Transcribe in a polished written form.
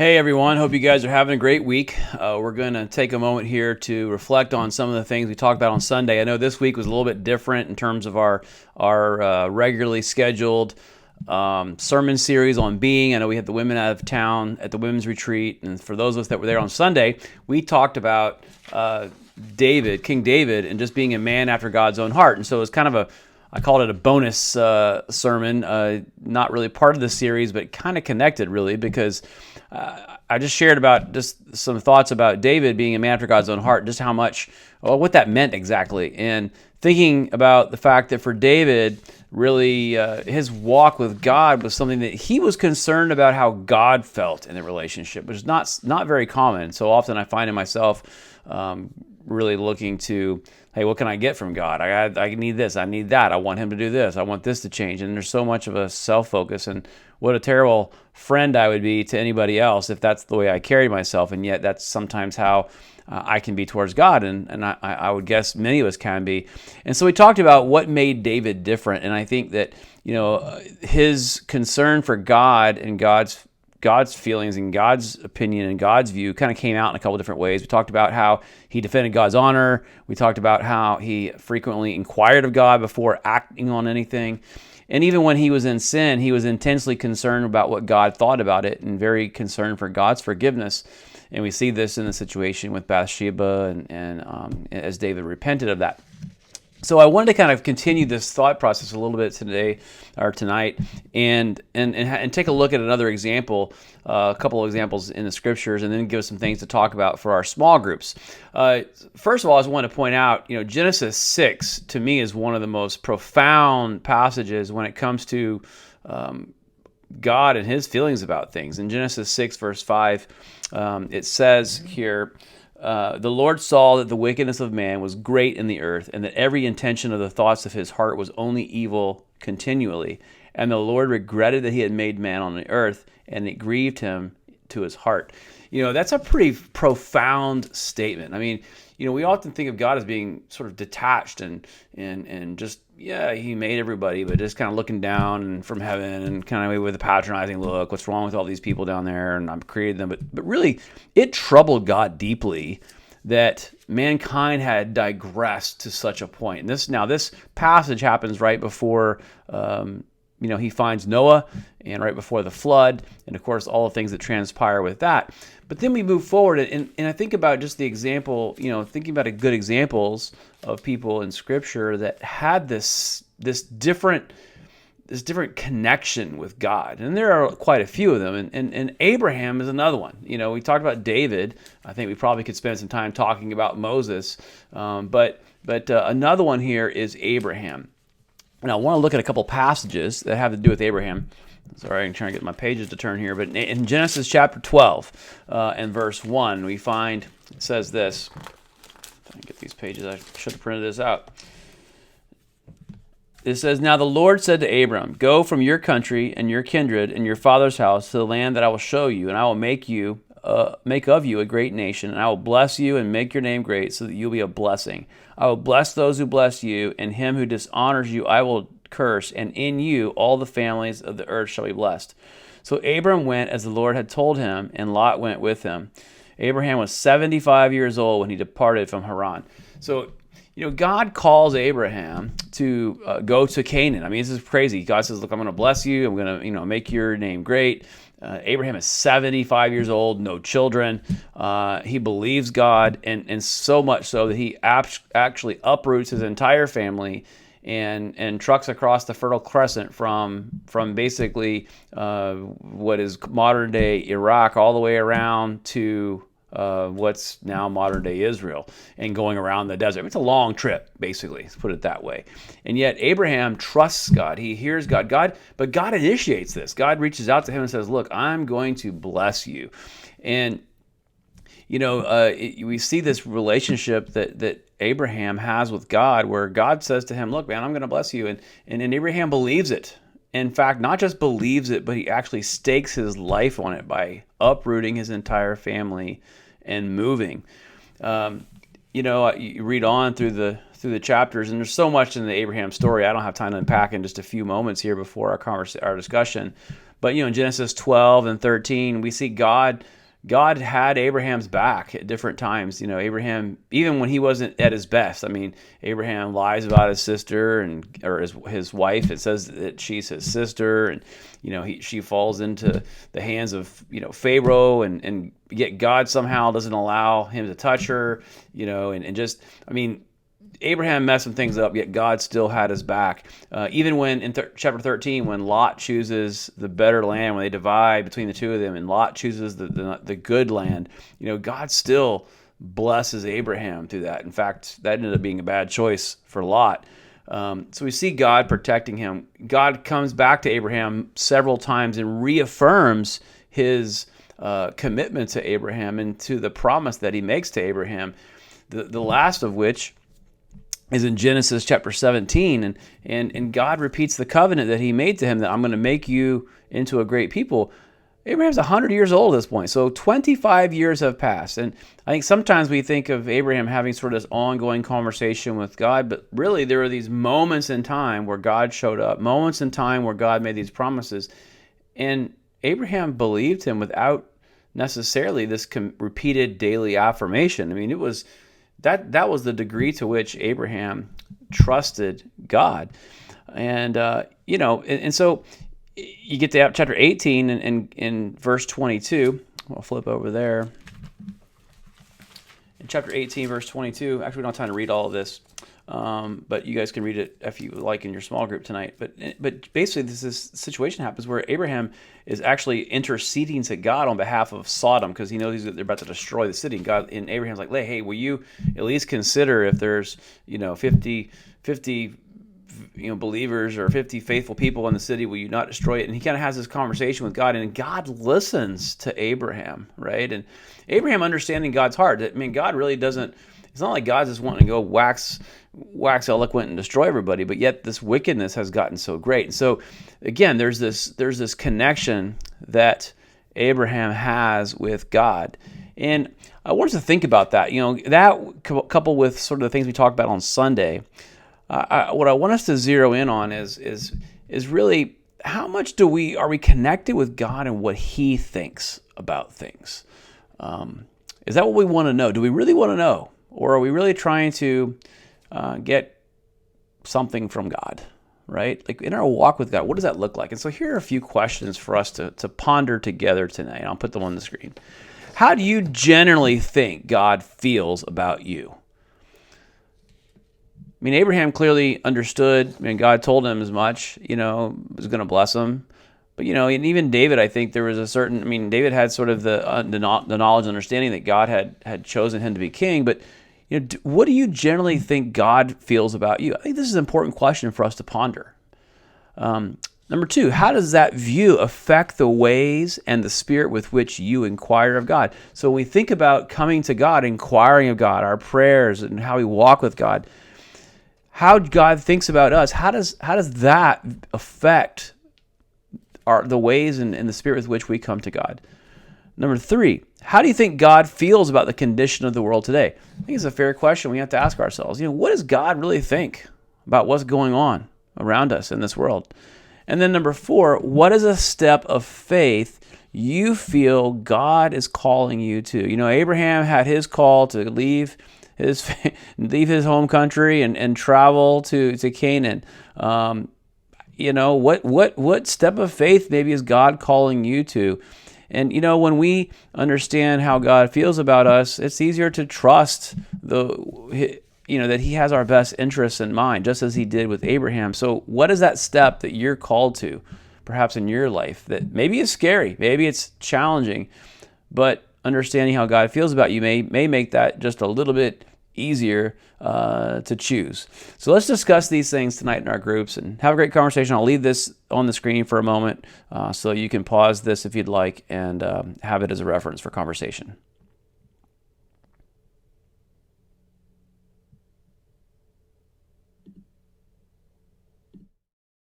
Hey everyone, hope you guys are having a great week. We're going to take a moment here to reflect on some of the things we talked about on Sunday. I know this week was a little bit different in terms of our regularly scheduled sermon series on being. I know we had the women out of town at the women's retreat, and for those of us that were there on Sunday, we talked about David, King David, and just being a man after God's own heart. And so it was kind of I called it a bonus sermon, not really part of the series, but kind of connected really because I just shared about just some thoughts about David being a man after God's own heart, just how much, what that meant exactly. And thinking about the fact that for David, really his walk with God was something that he was concerned about how God felt in the relationship, which is not very common. So often I find in myself really looking to, hey, what can I get from God? I need this, I need that, I want him to do this, I want this to change. And there's so much of a self-focus, and what a terrible friend I would be to anybody else if that's the way I carried myself. And yet that's sometimes how I can be towards God, and I would guess many of us can be. And so we talked about what made David different, and I think that his concern for God and God's feelings and God's opinion and God's view kind of came out in a couple different ways. We talked about how he defended God's honor. We talked about how he frequently inquired of God before acting on anything. And even when he was in sin, he was intensely concerned about what God thought about it and very concerned for God's forgiveness. And we see this in the situation with Bathsheba and as David repented of that. So I wanted to kind of continue this thought process a little bit today or tonight, and take a look at another example, a couple of examples in the scriptures, and then give us some things to talk about for our small groups. First of all, I just want to point out, Genesis 6 to me is one of the most profound passages when it comes to God and his feelings about things. In Genesis 6 verse 5, it says here, the Lord saw that the wickedness of man was great in the earth, and that every intention of the thoughts of his heart was only evil continually. And the Lord regretted that he had made man on the earth, and it grieved him to his heart. That's a pretty profound statement. I mean, we often think of God as being sort of detached and just, yeah, he made everybody, but just kind of looking down from heaven and kind of with a patronizing look, what's wrong with all these people down there, and I've created them. But really, it troubled God deeply that mankind had digressed to such a point. And this passage happens right before he finds Noah, and right before the flood, and of course all the things that transpire with that. But then we move forward, and I think about just the example, thinking about good examples of people in Scripture that had this different connection with God, and there are quite a few of them. And Abraham is another one. We talked about David. I think we probably could spend some time talking about Moses, but another one here is Abraham. Now, I want to look at a couple passages that have to do with Abraham. Sorry, I'm trying to get my pages to turn here. But in Genesis chapter 12 and verse 1, we find, it says this. If I can get these pages, I should have printed this out. It says, "Now the Lord said to Abram, go from your country and your kindred and your father's house to the land that I will show you, and I will make of you a great nation, and I will bless you and make your name great so that you'll be a blessing. I will bless those who bless you, and him who dishonors you I will curse, and in you all the families of the earth shall be blessed." So Abram went as the Lord had told him, and Lot went with him. Abraham was 75 years old when he departed from Haran. So, God calls Abraham to go to Canaan. I mean, this is crazy. God says, look, I'm going to bless you. I'm going to, make your name great. Abraham is 75 years old, no children. He believes God, and so much so that he actually uproots his entire family and trucks across the Fertile Crescent from basically what is modern day Iraq all the way around to what's now modern day Israel, and going around the desert. It's a long trip, basically, let's put it that way. And yet Abraham trusts God. He hears God. But God initiates this. God reaches out to him and says, look, I'm going to bless you. And we see this relationship that Abraham has with God, where God says to him, look, man, I'm going to bless you. And Abraham believes it. In fact, not just believes it, but he actually stakes his life on it by uprooting his entire family and moving. You read on through the chapters, and there's so much in the Abraham story I don't have time to unpack in just a few moments here before our discussion. But in Genesis 12 and 13, we see God had Abraham's back at different times. Abraham, even when he wasn't at his best. I mean, Abraham lies about his sister or his wife. It says that she's his sister, and she falls into the hands of Pharaoh, and yet God somehow doesn't allow him to touch her. Abraham messed some things up, yet God still had his back. Even when in chapter 13, when Lot chooses the better land, when they divide between the two of them, and Lot chooses the good land, God still blesses Abraham through that. In fact, that ended up being a bad choice for Lot. So we see God protecting him. God comes back to Abraham several times and reaffirms his commitment to Abraham and to the promise that he makes to Abraham, the last of which is in Genesis chapter 17, and God repeats the covenant that he made to him, that I'm going to make you into a great people. Abraham's 100 years old at this point, so 25 years have passed. And I think sometimes we think of Abraham having sort of this ongoing conversation with God, but really there are these moments in time where God showed up, moments in time where God made these promises, and Abraham believed him without necessarily this repeated daily affirmation. It was that was the degree to which Abraham trusted God. And so you get to chapter 18 and in verse 22. I'll flip over there. In chapter 18, verse 22, actually we don't have time to read all of this, but you guys can read it if you like in your small group tonight. But basically this situation happens where Abraham is actually interceding to God on behalf of Sodom, because he knows they're about to destroy the city. And Abraham's like, hey, will you at least consider if there's 50 believers or 50 faithful people in the city, will you not destroy it? And he kind of has this conversation with God, and God listens to Abraham, right? And Abraham understanding God's heart. God really doesn't. It's not like God's just wanting to go wax eloquent and destroy everybody, but yet this wickedness has gotten so great. And so again, there's this connection that Abraham has with God. And I want us to think about that. That coupled with sort of the things we talked about on Sunday, what I want us to zero in on is really how much are we connected with God and what he thinks about things. Is that what we want to know? Do we really want to know? Or are we really trying to get something from God, right? Like in our walk with God, what does that look like? And so here are a few questions for us to ponder together tonight. I'll put them on the screen. How do you generally think God feels about you? Abraham clearly understood. God told him as much, was going to bless him. But, and even David, I think there was a certain, David had sort of the knowledge and understanding that God had chosen him to be king. But, what do you generally think God feels about you? I think this is an important question for us to ponder. Number two, how does that view affect the ways and the spirit with which you inquire of God? So when we think about coming to God, inquiring of God, our prayers and how we walk with God, how God thinks about us, how does that affect the ways and the spirit with which we come to God? Number three, how do you think God feels about the condition of the world today? I think it's a fair question we have to ask ourselves. What does God really think about what's going on around us in this world? And then number four, what is a step of faith you feel God is calling you to? Abraham had his call to leave his home country and travel to Canaan. What step of faith maybe is God calling you to? And when we understand how God feels about us, it's easier to trust that he has our best interests in mind, just as he did with Abraham. So what is that step that you're called to, perhaps in your life, that maybe is scary, maybe it's challenging, but understanding how God feels about you may make that just a little bit easier to choose. So let's discuss these things tonight in our groups and have a great conversation. I'll leave this on the screen for a moment so you can pause this if you'd like and have it as a reference for conversation.